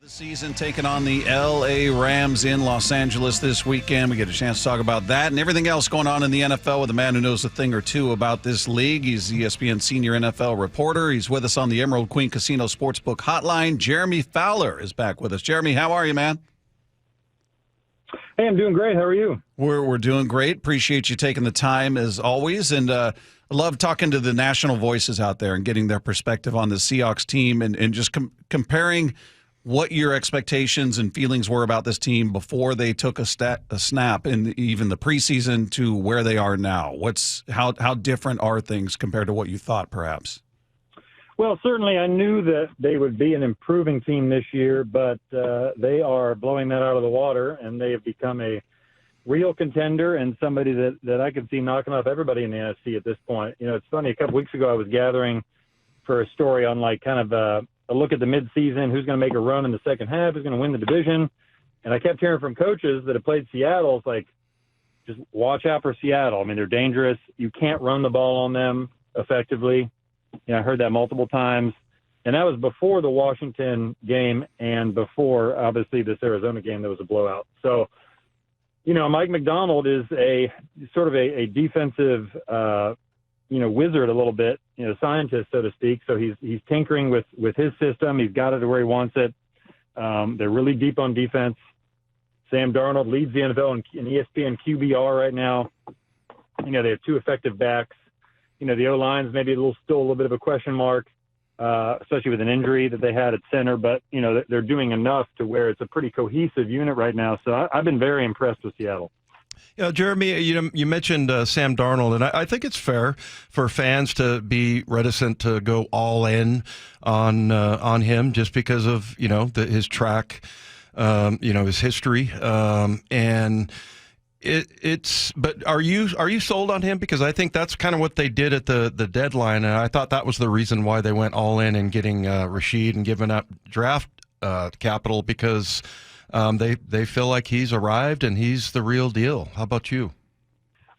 Season taking on the L.A. Rams in Los Angeles this weekend. We get a chance to talk about that and everything else going on in the NFL with a man who knows a thing or two about this league. He's ESPN senior NFL reporter. He's with us on the Emerald Queen Casino Sportsbook Hotline. Jeremy Fowler is back with us. Jeremy, how are you, man? Hey, I'm doing great. How are you? We're doing great. Appreciate you taking the time as always. And I love talking to the national voices out there and getting their perspective on the Seahawks team and just comparing what your expectations and feelings were about this team before they took a snap in even the preseason to where they are now. How different are things compared to what you thought, perhaps? Well, certainly I knew that they would be an improving team this year, but they are blowing that out of the water, and they have become a real contender and somebody that I could see knocking off everybody in the NFC at this point. You know, it's funny, a couple weeks ago I was gathering for a story on a look at the midseason, who's going to make a run in the second half, who's going to win the division. And I kept hearing from coaches that have played Seattle, it's like, just watch out for Seattle. I mean, they're dangerous. You can't run the ball on them effectively. You know, I heard that multiple times. And that was before the Washington game and before, obviously, this Arizona game that was a blowout. So, you know, Mike Macdonald is a sort of a defensive wizard a little bit, scientist, so to speak. So he's tinkering with his system. He's got it to where he wants it. They're really deep on defense. Sam Darnold leads the NFL in ESPN QBR right now. You know, they have two effective backs. You know, the O-line's maybe still a little bit of a question mark, especially with an injury that they had at center. But, you know, they're doing enough to where it's a pretty cohesive unit right now. So I've been very impressed with Seattle. Yeah, Jeremy, you mentioned Sam Darnold, and I think it's fair for fans to be reticent to go all in on him just because of his track, his history, and it's. But are you sold on him? Because I think that's kind of what they did at the deadline, and I thought that was the reason why they went all in and getting Rashid and giving up draft capital because. They feel like he's arrived and he's the real deal. How about you?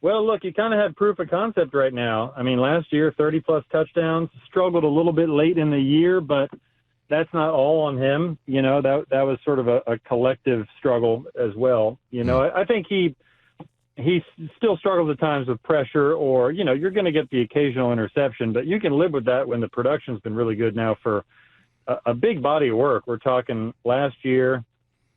Well, look, you kind of have proof of concept right now. I mean, last year, 30-plus touchdowns, struggled a little bit late in the year, but that's not all on him. You know, that was sort of a collective struggle as well. You know, I think he still struggles at times with pressure or, you're going to get the occasional interception, but you can live with that when the production's been really good now for a big body of work. We're talking last year,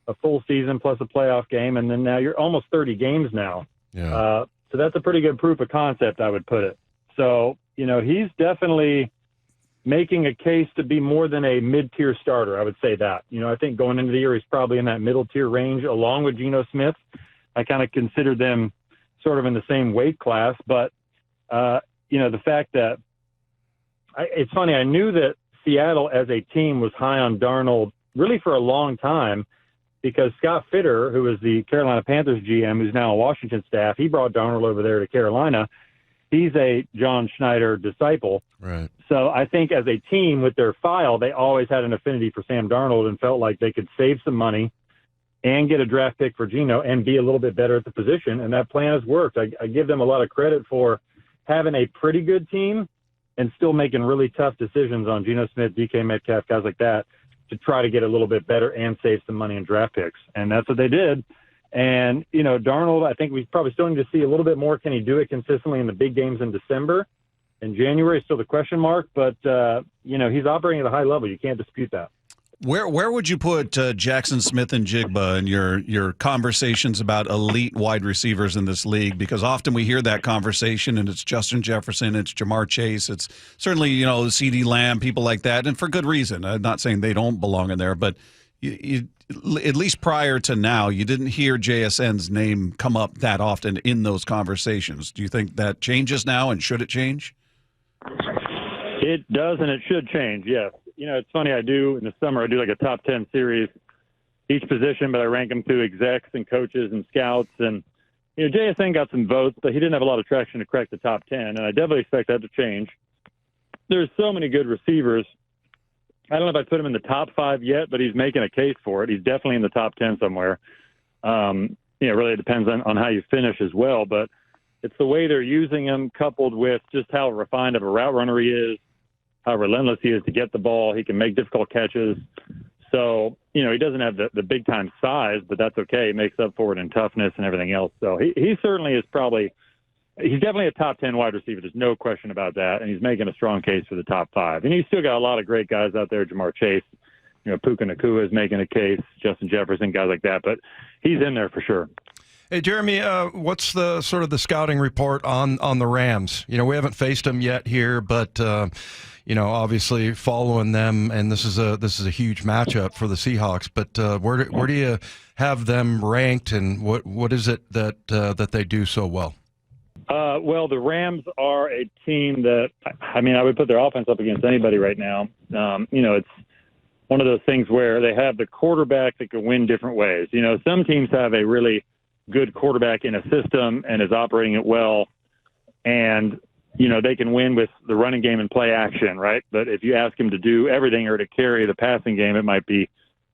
a full season plus a playoff game, and then now you're almost 30 games now. Yeah. So that's a pretty good proof of concept, I would put it. So, he's definitely making a case to be more than a mid-tier starter, I would say that. I think going into the year, he's probably in that middle-tier range along with Geno Smith. I kind of consider them sort of in the same weight class. But, the fact that it's funny, I knew that Seattle as a team was high on Darnold really for a long time, because Scott Fitter, who is the Carolina Panthers GM, who's now on Washington staff, he brought Darnold over there to Carolina. He's a John Schneider disciple. Right. So I think as a team with their file, they always had an affinity for Sam Darnold and felt like they could save some money and get a draft pick for Geno and be a little bit better at the position. And that plan has worked. I give them a lot of credit for having a pretty good team and still making really tough decisions on Geno Smith, DK Metcalf, guys like that, to try to get a little bit better and save some money in draft picks. And that's what they did. And, Darnold, I think we probably still need to see a little bit more. Can he do it consistently in the big games in December? In January is still the question mark, but, he's operating at a high level. You can't dispute that. Where would you put Jackson Smith and Jigba in your conversations about elite wide receivers in this league? Because often we hear that conversation, and it's Justin Jefferson, it's Jamar Chase, it's certainly CeeDee Lamb, people like that, and for good reason. I'm not saying they don't belong in there, but you, at least prior to now, you didn't hear JSN's name come up that often in those conversations. Do you think that changes now, and should it change? It does, and it should change, yes. It's funny, in the summer, I do like a top 10 series, each position, but I rank them through execs and coaches and scouts. And, JSN got some votes, but he didn't have a lot of traction to crack the top 10, and I definitely expect that to change. There's so many good receivers. I don't know if I'd put him in the top 5 yet, but he's making a case for it. He's definitely in the top 10 somewhere. Really depends on how you finish as well, but it's the way they're using him coupled with just how refined of a route runner he is, how relentless he is to get the ball. He can make difficult catches. So, he doesn't have the big-time size, but that's okay. He makes up for it in toughness and everything else. So he certainly is he's definitely a top 10 wide receiver. There's no question about that, and he's making a strong case for the top 5. And he's still got a lot of great guys out there. Jamar Chase, Puka Nacua is making a case, Justin Jefferson, guys like that. But he's in there for sure. Hey, Jeremy, what's the sort of the scouting report on the Rams? We haven't faced them yet here, but obviously following them, and this is a huge matchup for the Seahawks. But where do you have them ranked, and what is it that they do so well? Well, the Rams are a team that, I would put their offense up against anybody right now. It's one of those things where they have the quarterback that can win different ways. Some teams have a really good quarterback in a system and is operating it well, and they can win with the running game and play action, right? But if you ask him to do everything or to carry the passing game, it might be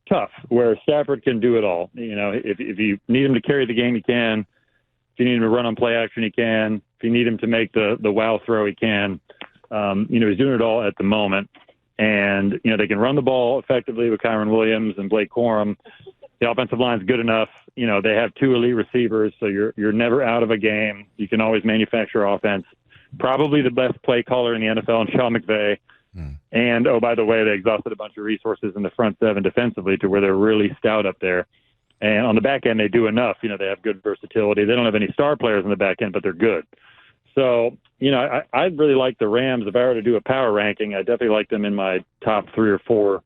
tough. Where Stafford can do it all. If you need him to carry the game, he can. If you need him to run on play action, he can. If you need him to make the wow throw, he can. He's doing it all at the moment. And, they can run the ball effectively with Kyron Williams and Blake Corum. The offensive line's good enough. They have 2 elite receivers, so you're never out of a game. You can always manufacture offense. Probably the best play caller in the NFL, and Sean McVay. And, oh, by the way, they exhausted a bunch of resources in the front 7 defensively to where they're really stout up there. And on the back end, they do enough. They have good versatility. They don't have any star players on the back end, but they're good. So, I really like the Rams. If I were to do a power ranking, I definitely like them in my top 3 or 4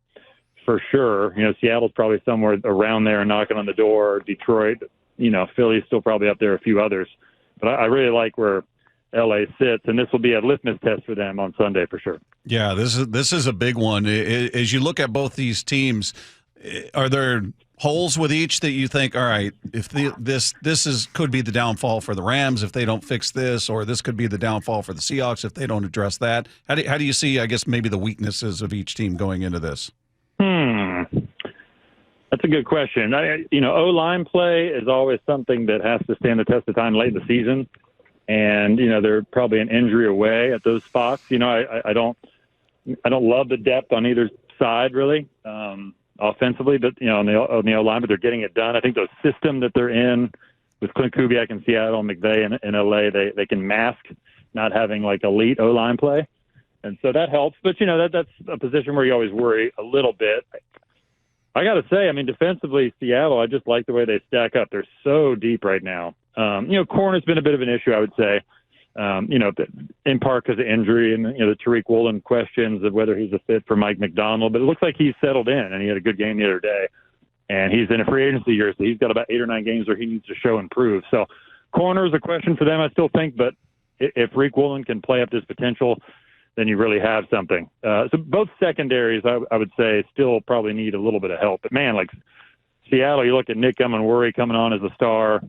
for sure. Seattle's probably somewhere around there knocking on the door. Detroit, Philly's still probably up there, a few others. But I really like where LA sits, and this will be a litmus test for them on Sunday for sure. Yeah, this is a big one. As you look at both these teams, are there holes with each that you think, all right, if this could be the downfall for the Rams if they don't fix this, or this could be the downfall for the Seahawks if they don't address that? How do you see, I guess, maybe the weaknesses of each team going into this? That's a good question. O-line play is always something that has to stand the test of time late in the season. And, they're probably an injury away at those spots. I don't love the depth on either side, really, offensively, but, on the O-line, but they're getting it done. I think the system that they're in with Clint Kubiak in Seattle and McVay in LA, they can mask not having, elite O-line play. And so that helps. But, that's a position where you always worry a little bit. I got to say, defensively, Seattle, I just like the way they stack up. They're so deep right now. Corner's been a bit of an issue, I would say, in part because of injury and, the Tariq Woolen questions of whether he's a fit for Mike McDonald. But it looks like he's settled in, and he had a good game the other day. And he's in a free agency year, so he's got about 8 or 9 games where he needs to show and prove. So corner is a question for them, I still think. But if Tariq Woolen can play up this potential, then you really have something. So both secondaries, I would say, still probably need a little bit of help. But, man, Seattle, you look at Nick Emmanwori coming on as a star,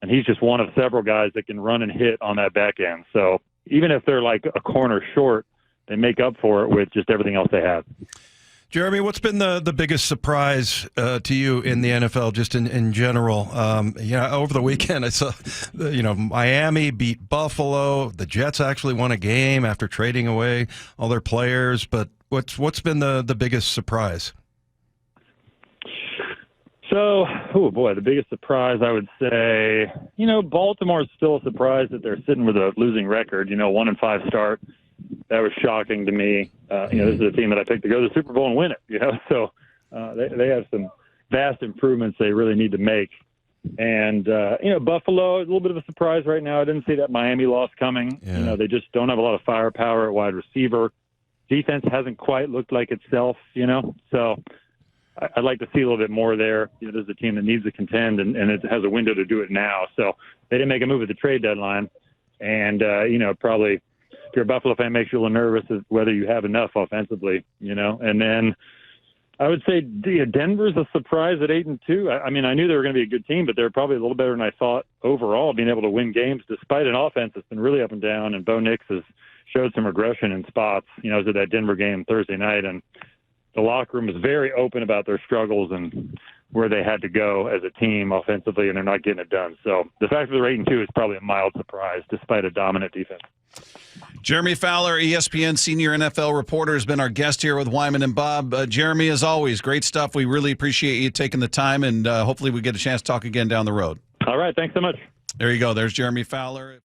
and he's just one of several guys that can run and hit on that back end. So even if they're a corner short, they make up for it with just everything else they have. Jeremy, what's been the biggest surprise to you in the NFL, just in general? Over the weekend I saw, Miami beat Buffalo. The Jets actually won a game after trading away all their players. But what's been the biggest surprise? So, the biggest surprise, I would say, Baltimore's still a surprise that they're sitting with a losing record, 1-5 start. That was shocking to me. This is a team that I picked to go to the Super Bowl and win it, So they have some vast improvements they really need to make. And, Buffalo is a little bit of a surprise right now. I didn't see that Miami loss coming. Yeah. They just don't have a lot of firepower at wide receiver. Defense hasn't quite looked like itself, So I'd like to see a little bit more there. This is a team that needs to contend, and it has a window to do it now. So they didn't make a move at the trade deadline. And, probably if you're a Buffalo fan, makes you a little nervous as whether you have enough offensively, And then I would say Denver's a surprise at 8-2. I knew they were going to be a good team, but they're probably a little better than I thought overall, being able to win games despite an offense that's been really up and down. And Bo Nix has showed some regression in spots. I was at that Denver game Thursday night, and the locker room is very open about their struggles and where they had to go as a team offensively, and they're not getting it done. So the fact that they're 8-2 is probably a mild surprise, despite a dominant defense. Jeremy Fowler, ESPN senior NFL reporter, has been our guest here with Wyman and Bob. Jeremy, as always, great stuff. We really appreciate you taking the time, and hopefully we get a chance to talk again down the road. All right, thanks so much. There you go. There's Jeremy Fowler.